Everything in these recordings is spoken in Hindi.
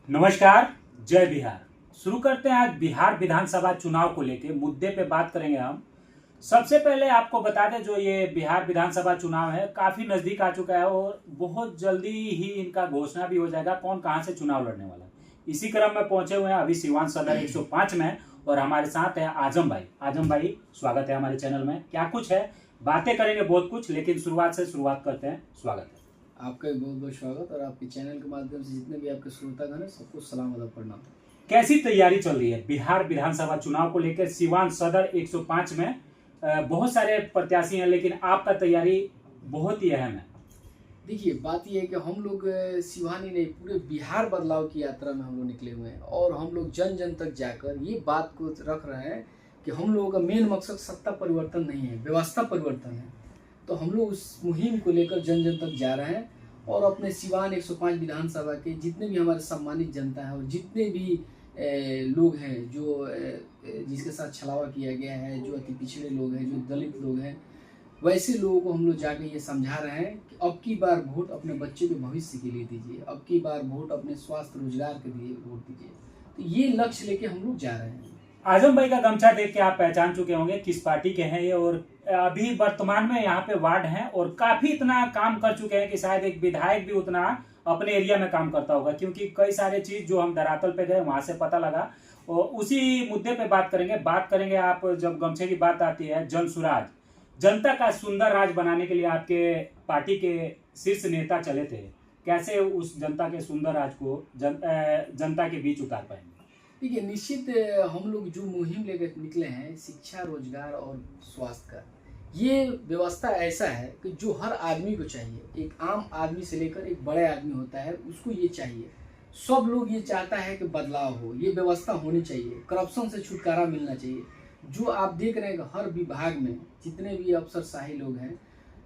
नमस्कार। जय बिहार। शुरू करते हैं आज बिहार विधानसभा चुनाव को लेकर मुद्दे पे बात करेंगे हम। सबसे पहले आपको बता दें, जो ये बिहार विधानसभा चुनाव है काफी नजदीक आ चुका है और बहुत जल्दी ही इनका घोषणा भी हो जाएगा कौन कहां से चुनाव लड़ने वाला है। इसी क्रम में पहुंचे हुए हैं अभी सीवान सदर 105 में और हमारे साथ है आजम भाई। आजम भाई, स्वागत है हमारे चैनल में। क्या कुछ है, बातें करेंगे बहुत कुछ, लेकिन शुरुआत करते हैं। स्वागत है आपका भी बहुत बहुत स्वागत और आपके चैनल के माध्यम से जितने भी आपके श्रोतागण हैं सबको सलाम अदा प्रणाम। कैसी तैयारी चल रही है बिहार विधानसभा चुनाव को लेकर? सीवान सदर 105 में बहुत सारे प्रत्याशी हैं, लेकिन आपका तैयारी बहुत ही अहम है। देखिए, बात यह है कि हम लोग सिवान ही नहीं पूरे बिहार बदलाव की यात्रा में हम लोग निकले हुए हैं और हम लोग जन जन तक जाकर ये बात को रख रहे हैं कि हम लोगों का मेन मकसद सत्ता परिवर्तन नहीं है, व्यवस्था परिवर्तन है। तो हम लोग उस मुहिम को लेकर जन जन तक जा रहे हैं और अपने सिवान 105 विधानसभा के जितने भी हमारे सम्मानित जनता है और जितने भी लोग हैं जो जिसके साथ छलावा किया गया है, जो अति पिछड़े लोग हैं, जो दलित लोग हैं, वैसे लोगों को हम लोग जाके ये समझा रहे हैं कि अब की बार वोट अपने बच्चे के भविष्य के लिए दीजिए, अब की बार वोट अपने स्वास्थ्य रोजगार के लिए वोट दीजिए। तो ये लक्ष्य लेके हम लोग जा रहे हैं। आजम भाई का गमछा देख के आप पहचान चुके होंगे किस पार्टी के हैं ये, और अभी वर्तमान में यहाँ पे वार्ड हैं और काफी इतना काम कर चुके हैं कि शायद एक विधायक भी उतना अपने एरिया में काम करता होगा, क्योंकि कई सारे चीज जो हम धरातल पे गए वहां से पता लगा। और उसी मुद्दे पे बात करेंगे। आप जब गमछे की बात आती है, जन सुराज, जनता का सुंदर राज बनाने के लिए आपके पार्टी के शीर्ष नेता चले थे। कैसे उस जनता के सुंदर राज को जनता के बीच उतार पाएंगे? देखिए, निश्चित हम लोग जो मुहिम लेकर निकले हैं शिक्षा, रोजगार और स्वास्थ्य का, ये व्यवस्था ऐसा है कि जो हर आदमी को चाहिए। एक आम आदमी से लेकर एक बड़े आदमी होता है, उसको ये चाहिए। सब लोग ये चाहता है कि बदलाव हो, ये व्यवस्था होनी चाहिए, करप्शन से छुटकारा मिलना चाहिए। जो आप देख रहे हैं कि हर विभाग में जितने भी अफसरशाही लोग हैं,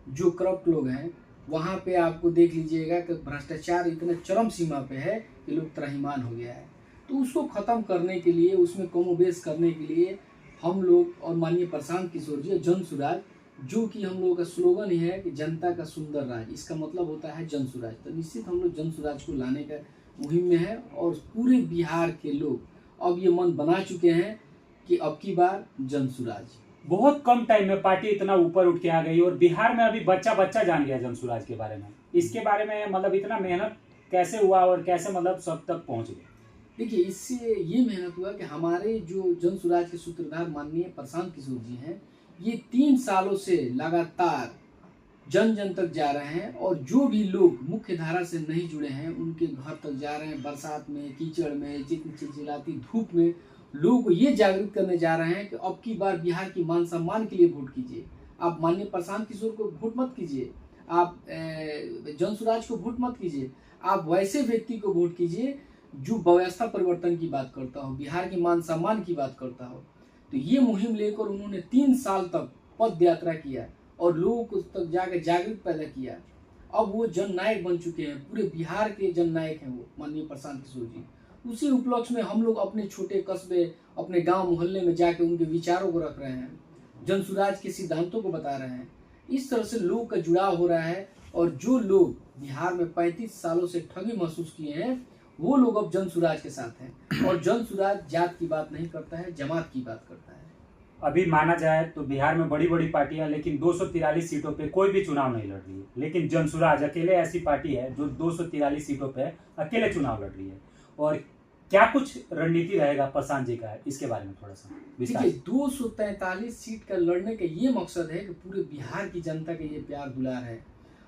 जो करप्ट लोग हैं, वहाँ पे आपको देख लीजिएगा कि भ्रष्टाचार इतने चरम सीमा पे है कि लोग त्राहिमाम हो गया है। तो उसको ख़त्म करने के लिए, उसमें कमोबेश करने के लिए हम लोग और माननीय प्रशांत किशोर जी जन सुराज, जो कि हम लोगों का स्लोगन ही है कि जनता का सुंदर राज, इसका मतलब होता है जन सुराज। तो निश्चित हम लोग जन सुराज को लाने का मुहिम में है और पूरे बिहार के लोग अब ये मन बना चुके हैं कि अब की बार जन सुराज। बहुत कम टाइम में पार्टी इतना ऊपर उठ के आ गई और बिहार में अभी बच्चा बच्चा जान गया जन सुराज के बारे में। इसके बारे में मतलब इतना मेहनत कैसे हुआ और कैसे मतलब सब तक पहुंच गए? देखिए, इससे ये मेहनत हुआ कि हमारे जो जन सुराज के सूत्रधार माननीय प्रशांत किशोर जी हैं, ये 3 सालों से लगातार जन जन तक जा रहे हैं और जो भी लोग मुख्य धारा से नहीं जुड़े हैं उनके घर तक जा रहे हैं। बरसात में, कीचड़ में, चिलचिलाती धूप में लोगों को ये जागरूक करने जा रहे हैं कि अब की बार बिहार की मान सम्मान के लिए वोट कीजिए। आप माननीय प्रशांत किशोर को वोट मत कीजिए, आप जन सुराज को वोट मत कीजिए, आप वैसे व्यक्ति को वोट कीजिए जो व्यवस्था परिवर्तन की बात करता हो, बिहार की मान सम्मान की बात करता हो। तो ये मुहिम लेकर उन्होंने 3 साल तक पद यात्रा किया और लोगों को तक जाकर जागरूक पैदा किया। अब वो जननायक बन चुके हैं, पूरे बिहार के जननायक हैं वो माननीय प्रशांत किशोर जी। उसी उपलक्ष्य में हम लोग अपने छोटे कस्बे, अपने गांव मोहल्ले में जाके उनके विचारों को रख रहे हैं, जन सुराज के सिद्धांतों को बता रहे हैं। इस तरह से लोगों का जुड़ाव हो रहा है और जो लोग बिहार में 35 सालों से ठगी महसूस किए हैं वो लोग अब जन सुराज के साथ हैं। और जन सुराज जात की बात नहीं करता है, जमात की बात करता है। अभी माना जाए तो बिहार में बड़ी बड़ी पार्टियां, लेकिन 243 सीटों पे कोई भी चुनाव नहीं लड़ रही है। लेकिन जन सुराज अकेले ऐसी पार्टी है जो 243 सीटों पे अकेले चुनाव लड़ रही है। और क्या कुछ रणनीति रहेगा प्रशांत जी का, इसके बारे में थोड़ा सा विस्तार। देखिए, 243 सीट का लड़ने का ये मकसद है कि पूरे बिहार की जनता का ये प्यार दुलार है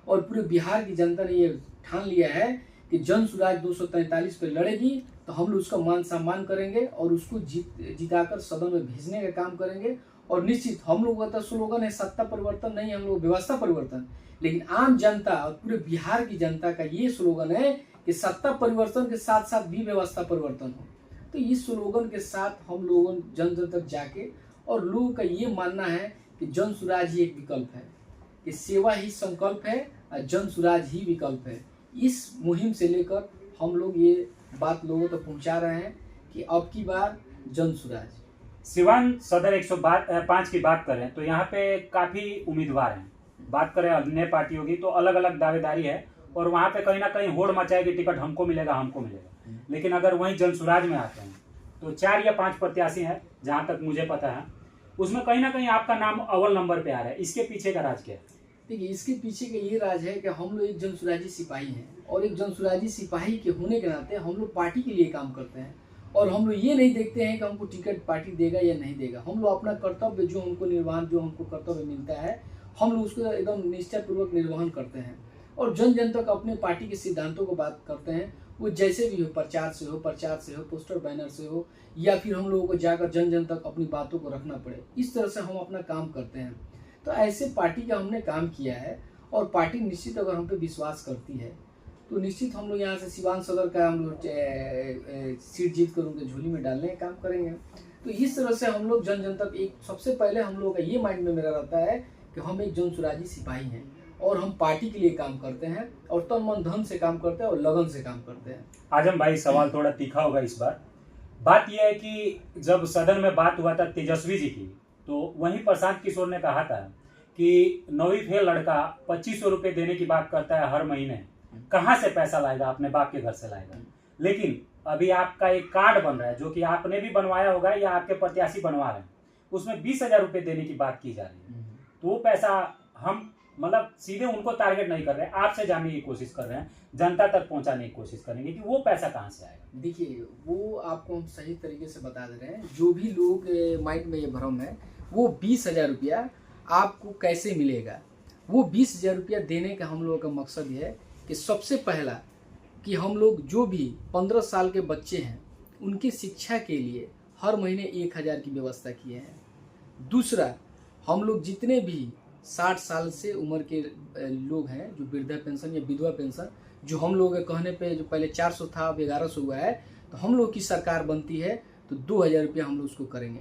और पूरे बिहार की जनता ने ये ठान लिया है कि जन सुराज 243 पे लड़ेगी तो हम लोग उसका मान सम्मान करेंगे और उसको जिताकर सदन में भेजने का काम करेंगे। और निश्चित हम लोग का स्लोगन है सत्ता परिवर्तन नहीं, हम लोग व्यवस्था परिवर्तन। लेकिन आम जनता और पूरे बिहार की जनता का ये स्लोगन है कि सत्ता परिवर्तन के साथ साथ भी व्यवस्था परिवर्तन हो। तो इस स्लोगन के साथ हम लोगों जन जन तक जाके, और लोगों का ये मानना है कि जन सुराज ही एक विकल्प है, कि सेवा ही संकल्प है और जन सुराज ही विकल्प है। इस मुहिम से लेकर हम लोग ये बात लोगों तक पहुंचा रहे हैं कि अब की बार जन सुराज। सिवान सदर 105 की बात करें तो यहाँ पे काफी उम्मीदवार हैं। बात करें अन्य पार्टियों की तो अलग अलग दावेदारी है और वहाँ पे कहीं ना कहीं होड़ मचाएगी, टिकट हमको मिलेगा हमको मिलेगा। लेकिन अगर वहीं जनसुराज में आते हैं तो 4 या 5 प्रत्याशी हैं जहां तक मुझे पता है, उसमें कहीं ना कहीं आपका नाम अव्वल नंबर पे आ रहा है। इसके पीछे का राज क्या है? देखिए, इसके पीछे का ये राज है कि हम लोग एक जनसुराजी सिपाही हैं, और एक जनसुराजी सिपाही के होने के नाते हम लोग पार्टी के लिए काम करते हैं, और हम लोग ये नहीं देखते हैं कि हमको टिकट पार्टी देगा या नहीं देगा। हम लोग अपना कर्तव्य जो हमको कर्तव्य मिलता है, हम लोग उसको एकदम निष्ठापूर्वक निर्वहन करते हैं, और जन जन तक अपने पार्टी के सिद्धांतों को बात करते हैं। वो जैसे भी हो, प्रचार से हो, पोस्टर बैनर से हो, या फिर हम लोगों को जाकर जन जन तक अपनी बातों को रखना पड़े, इस तरह से हम अपना काम करते हैं। तो ऐसे पार्टी का हमने काम किया है, और पार्टी निश्चित अगर हम पे विश्वास करती है तो निश्चित हम लोग यहाँ से सिवान सदर का हम लोग सीट जीत कर उनके झोली में डालने का काम करेंगे। तो इस तरह से हम लोग जन जन तक एक सबसे पहले हम लोगों का ये माइंड में मेरा रहता है कि हम एक जनसुराजी सिपाही हैं, और हम पार्टी के लिए काम करते हैं, और तन मन धन से काम करते हैं, और लगन से काम करते हैं। आजम भाई, सवाल थोड़ा तीखा होगा इस बार। बात यह है कि जब सदन में बात हुआ था तेजस्वी जी की, तो वहीं प्रशांत किशोर ने कहा था कि 9वीं फेल लड़का 2500 रुपये देने की बात करता है हर महीने, कहाँ से पैसा लाएगा, अपने बाप के घर से लाएगा। लेकिन अभी आपका एक कार्ड बन रहा है जो कि आपने भी बनवाया होगा या आपके प्रत्याशी बनवा रहे हैं, उसमें 20,000 रुपये देने की बात की जा रही है। तो वो पैसा हम मतलब सीधे उनको टारगेट नहीं कर रहे हैं, आपसे जानने की कोशिश कर रहे हैं, जनता तक पहुंचाने की कोशिश करेंगे कि वो पैसा कहाँ से आएगा। देखिए, वो आपको हम सही तरीके से बता दे रहे हैं। जो भी लोग माइंड में ये भ्रम है, वो 20,000 रुपया आपको कैसे मिलेगा। वो 20,000 रुपया देने का हम लोगों का मकसद ये है कि सबसे पहला कि हम लोग जो भी 15 साल के बच्चे हैं उनकी शिक्षा के लिए हर महीने 1,000 की व्यवस्था किए हैं। दूसरा, हम लोग जितने भी 60 साल से उम्र के लोग हैं, जो वृद्धा पेंशन या विधवा पेंशन, जो हम लोग के कहने पे जो पहले 400 था अब 1100 हुआ है, तो हम लोग की सरकार बनती है तो 2,000 रुपया हम लोग उसको करेंगे।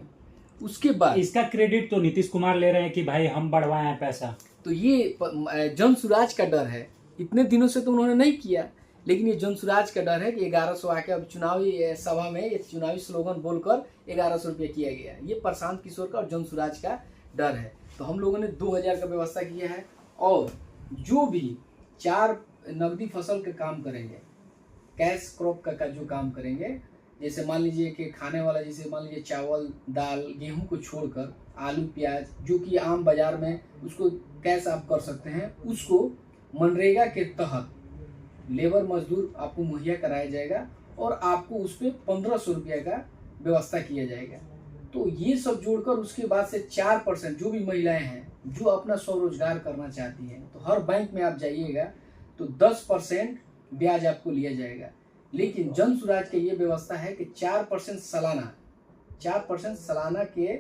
उसके बाद इसका क्रेडिट तो नीतीश कुमार ले रहे हैं कि भाई हम बढ़वाए हैं पैसा। तो ये जनसुराज का डर है। इतने दिनों से तो उन्होंने नहीं किया, लेकिन ये जनसुराज का डर है कि 1100 आके अब चुनावी सभा में ये चुनावी स्लोगन बोलकर 1100 रुपया किया गया। ये प्रशांत किशोर का और जनसुराज का डर है। तो हम लोगों ने 2,000 का व्यवस्था किया है, और जो भी 4 नकदी फसल का काम करेंगे, कैश क्रॉप का जो काम करेंगे, जैसे मान लीजिए कि खाने वाला, जैसे मान लीजिए चावल, दाल, गेहूं को छोड़कर आलू, प्याज, जो कि आम बाजार में उसको कैश आप कर सकते हैं, उसको मनरेगा के तहत लेबर मजदूर आपको मुहैया कराया जाएगा, और आपको उस पर 1,500 रुपया का व्यवस्था किया जाएगा। तो ये सब जोड़कर उसके बाद से 4% जो भी महिलाएं हैं जो अपना स्वरोजगार करना चाहती हैं, तो हर बैंक में आप जाइएगा तो 10% ब्याज आपको लिया जाएगा। लेकिन जनसुराज की ये व्यवस्था है कि 4% सालाना के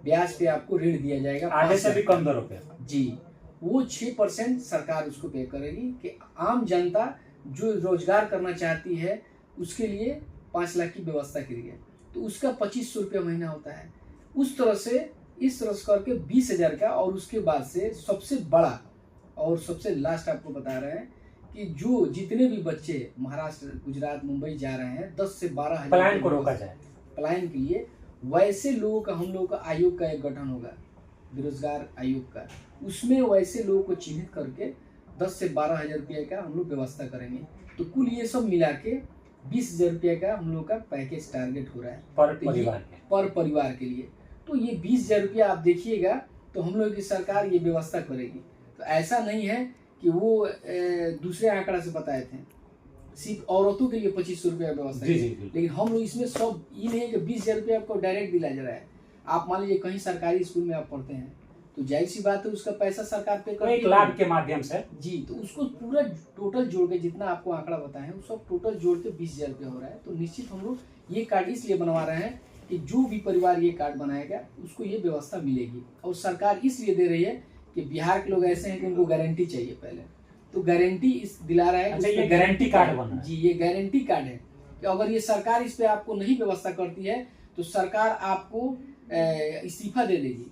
ब्याज पे आपको ऋण दिया जाएगा, आधे से भी कम दरों पे। जी, वो 6% सरकार उसको पे करेगी कि आम जनता जो रोजगार करना चाहती है उसके लिए 5 लाख की व्यवस्था की है, तो उसका 2,500 रुपया महीना होता है। उस तरह से इस तरह से करके 20,000 का, और उसके बाद से सबसे बड़ा और सबसे लास्ट आपको बता रहे हैं कि जो जितने भी बच्चे महाराष्ट्र, गुजरात, मुंबई जा रहे हैं, 10 से 12,000 पलायन को रोका जाए, पलायन के लिए वैसे लोगों का हम लोगों का आयोग का एक गठन होगा, बेरोजगार आयोग का। उसमें वैसे लोगों को चिन्हित करके 10 से 12,000 रुपये का हम लोग व्यवस्था करेंगे। तो कुल ये सब मिला के 20,000 रुपये का हम लोग का पैकेज टारगेट हो रहा है पर परिवार के लिए। तो ये 20,000 रुपया आप देखिएगा तो हम लोग की सरकार ये व्यवस्था करेगी। तो ऐसा नहीं है कि वो दूसरे आंकड़ा से बताए थे, सिर्फ औरतों के लिए 2,500 रुपया व्यवस्था है, लेकिन हम लोग इसमें सब ये नहीं है कि 20,000 रुपया आपको डायरेक्ट दिला जा रहा है। आप मान लीजिए कहीं सरकारी स्कूल में आप पढ़ते हैं तो जाहिर सी बात है उसका पैसा सरकार पे करती है, एक लाभ के माध्यम से। जी, तो उसको पूरा टोटल जोड़ के जितना आपको आंकड़ा बताए हैं, सब टोटल जोड़ के 20,000 रुपया हो रहा है। तो निश्चित हम लोग ये कार्ड इसलिए बनवा रहे हैं कि जो भी परिवार ये कार्ड बनाएगा उसको ये व्यवस्था मिलेगी। और सरकार इसलिए दे रही है कि बिहार के लोग ऐसे हैं कि उनको गारंटी चाहिए पहले, तो गारंटी इस दिला रहा है। अच्छा, ये गारंटी कार्ड बन रहा है? जी, ये गारंटी कार्ड है कि अगर ये सरकार इस पे आपको नहीं व्यवस्था करती है तो सरकार आपको इस्तीफा दे देगी,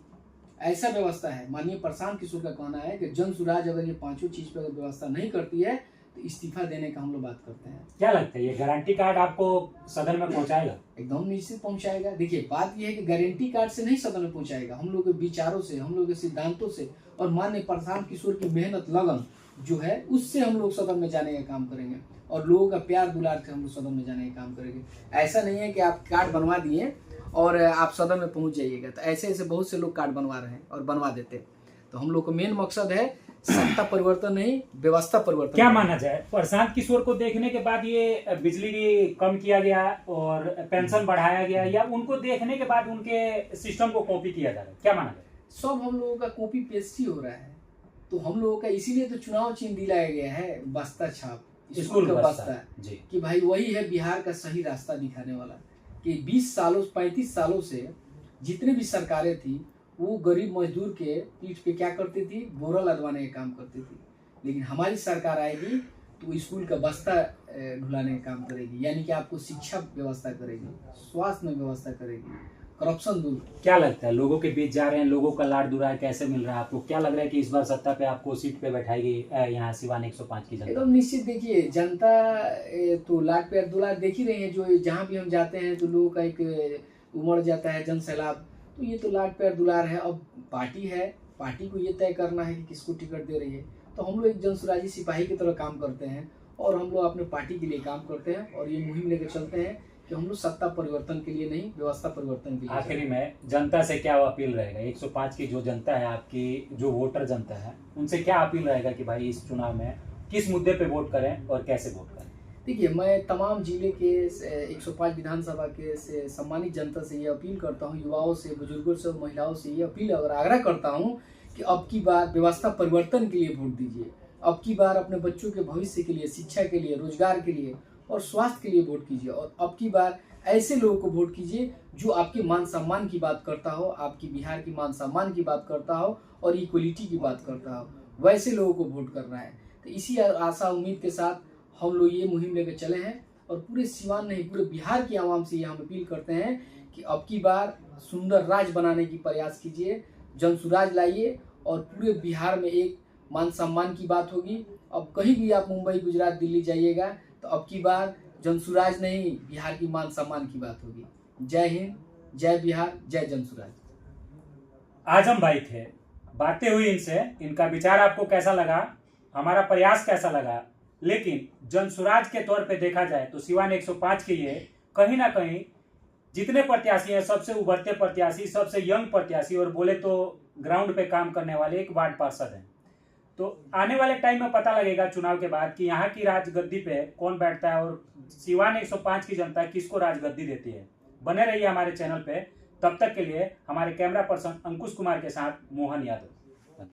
ऐसा व्यवस्था है। माननीय प्रशांत किशोर का कहना है कि जनसुराज अगर ये 5 चीज पर व्यवस्था नहीं करती है तो इस्तीफा देने का हम लोग बात करते हैं। क्या लगता है ये गारंटी कार्ड आपको सदन में पहुंचाएगा? एकदम निश्चित पहुंचाएगा। देखिए, बात यह है कि गारंटी कार्ड से नहीं सदन में पहुंचाएगा, हम लोग के विचारों से, हम लोग के सिद्धांतों से, और माननीय प्रशांत किशोर की मेहनत, लगन जो है उससे हम लोग सदन में जाने का काम करेंगे और लोगों का प्यार दुलार से हम लोग सदन में जाने का काम करेंगे। ऐसा नहीं है कि आप कार्ड बनवा दिए और आप सदन में पहुंच जाइएगा, तो ऐसे ऐसे बहुत से लोग कार्ड बनवा रहे हैं और बनवा देते हैं। तो हम लोग का मेन मकसद है सत्ता परिवर्तन नहीं, व्यवस्था परिवर्तन। क्या माना जाए, प्रशांत किशोर को देखने के बाद ये बिजली कम किया गया और पेंशन बढ़ाया गया, या उनको देखने के बाद उनके सिस्टम को कॉपी किया जा रहा है, क्या माना जाए? सब हम लोगों का कॉपी पेस्ट ही हो रहा है। तो हम लोगों का इसीलिए तो चुनाव चिन्ह दिलाया गया है बस्ता छाप, स्कूल का बस्ता जी, कि भाई वही है बिहार का सही रास्ता दिखाने वाला। कि 20 सालों 35 सालों से जितने भी सरकारें थी वो गरीब मजदूर के पीठ पे क्या करती थी, बोरा लदवाने का काम करती थी। लेकिन हमारी सरकार आएगी तो स्कूल का बस्ता ढुलाने का काम करेगी, यानी कि आपको शिक्षा व्यवस्था करेगी, स्वास्थ्य में व्यवस्था करेगी, करप्शन दूर। क्या लगता है, लोगों के बीच जा रहे हैं, लोगों का लाड दुलार कैसे मिल रहा है आपको? क्या लग रहा है कि इस बार सत्ता पे आपको सीट पे बैठाएगी यहाँ सिवान 105 की जनता? एकदम निश्चित। देखिए जनता तो लाड प्यार दुलार देख ही रही है। जो जहाँ भी हम जाते हैं तो लोगों का एक उमड़ जाता है जन सैलाब, तो ये तो लाड प्यार दुलार है। अब पार्टी है, पार्टी को ये तय करना है कि किसको टिकट दे रही है। तो हम लोग एक जनसुराजी सिपाही की तरह काम करते हैं और हम लोग अपने पार्टी के लिए काम करते हैं और ये मुहिम लेकर चलते हैं कि हम लोग सत्ता परिवर्तन के लिए नहीं, व्यवस्था परिवर्तन के लिए। आखिरी में जनता से क्या अपील रहेगा? 105 की जो जनता है, आपकी जो वोटर जनता है, उनसे क्या अपील रहेगा कि भाई इस चुनाव में किस मुद्दे पे वोट करें और कैसे वोट करें? देखिए, मैं तमाम जिले के 105 विधानसभा के से सम्मानित जनता से ये अपील करता हूँ, युवाओं से, बुजुर्गों से, महिलाओं से ये अपील और आग्रह करता हूँ कि अब की बार व्यवस्था परिवर्तन के लिए वोट दीजिए। अब की बार अपने बच्चों के भविष्य के लिए, शिक्षा के लिए, रोजगार के लिए और स्वास्थ्य के लिए वोट कीजिए। और अब की बार ऐसे लोगों को वोट कीजिए जो आपके मान सम्मान की बात करता हो, आपकी बिहार की मान सम्मान की बात करता हो और इक्वलिटी की बात करता हो, वैसे लोगों को वोट करना है। तो इसी आशा उम्मीद के साथ हम लोग ये मुहिम लेकर चले हैं और पूरे सिवान नहीं, पूरे बिहार की आवाम से ये हम अपील करते हैं कि अब की बार सुंदर राज बनाने की प्रयास कीजिए, जनसुराज लाइए और पूरे बिहार में एक मान सम्मान की बात होगी। अब कहीं भी आप मुंबई, गुजरात, दिल्ली जाइएगा तो अब की बार जनसुराज नहीं, बिहार की मान सम्मान की बात होगी। जय हिंद, जय बिहार, जय जनसुराज। आजम भाई थे, बातें हुई इनसे, इनका विचार आपको कैसा लगा, हमारा प्रयास कैसा लगा? लेकिन जनसुराज के तौर पे देखा जाए तो सिवान 105 के ये कहीं ना कहीं जितने प्रत्याशी हैं, सबसे उभरते प्रत्याशी, सबसे यंग प्रत्याशी और बोले तो ग्राउंड पे काम करने वाले एक वार्ड पार्षद हैं। तो आने वाले टाइम में पता लगेगा चुनाव के बाद कि यहाँ की राजगद्दी पे कौन बैठता है और सिवान 105 की जनता किसको राजगद्दी देती है। बने रहिए हमारे चैनल पे। तब तक के लिए हमारे कैमरा पर्सन अंकुश कुमार के साथ मोहन यादव।